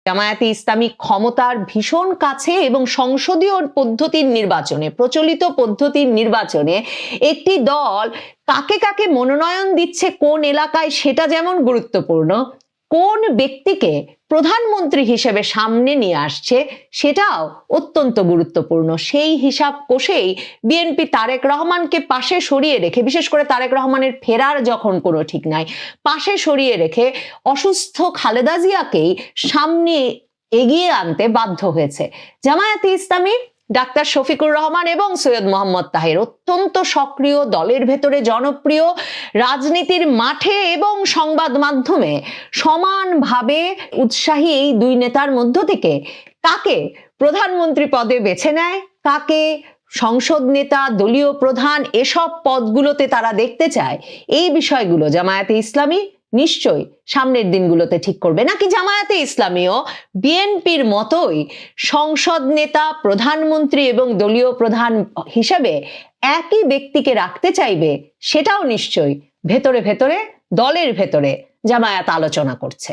জামায়াতে ইসলামী ক্ষমতার ভীষণ কাছে এবং সংসদীয় পদ্ধতির নির্বাচনে, প্রচলিত পদ্ধতির নির্বাচনে একটি দল কাকে কাকে মনোনয়ন দিচ্ছে কোন এলাকায় সেটা যেমন গুরুত্বপূর্ণ, কোন ব্যক্তিকে প্রধানমন্ত্রী হিসেবে সামনে নিয়ে আসছে সেটাও অত্যন্ত গুরুত্বপূর্ণ। সেই হিসাব কষেই বিএনপি তারেক রহমানকে পাশে সরিয়ে রেখে, বিশেষ করে তারেক রহমানের ফেরার যখন কোনো ঠিক নাই, পাশে সরিয়ে রেখে অসুস্থ খালেদা জিয়াকেই সামনে এগিয়ে আনতে বাধ্য হয়েছে জামায়াতে ইসলামী। ডাক্তার শফিকুর রহমান এবং সৈয়দ মোহাম্মদ তাহের অত্যন্ত সক্রিয়, দলের ভেতরে জনপ্রিয়, রাজনীতির মাঠে এবং সংবাদ মাধ্যমে সমানভাবে উৎসাহী এই দুই নেতার মধ্য থেকে কাকে প্রধানমন্ত্রী পদে বেছে নেয়, কাকে সংসদ নেতা, দলীয় প্রধান, এসব পদগুলোতে তারা দেখতে চায়, এই বিষয়গুলো জামায়াতে ইসলামী নিশ্চয়ই সামনের দিনগুলোতে ঠিক করবে। নাকি জামায়াতে ইসলামীও বিএনপির মতোই সংসদ নেতা, প্রধানমন্ত্রী এবং দলীয় প্রধান হিসেবে একই ব্যক্তিকে রাখতে চাইবে, সেটাও নিশ্চয়ই ভেতরে ভেতরে দলের ভেতরে জামায়াত আলোচনা করছে।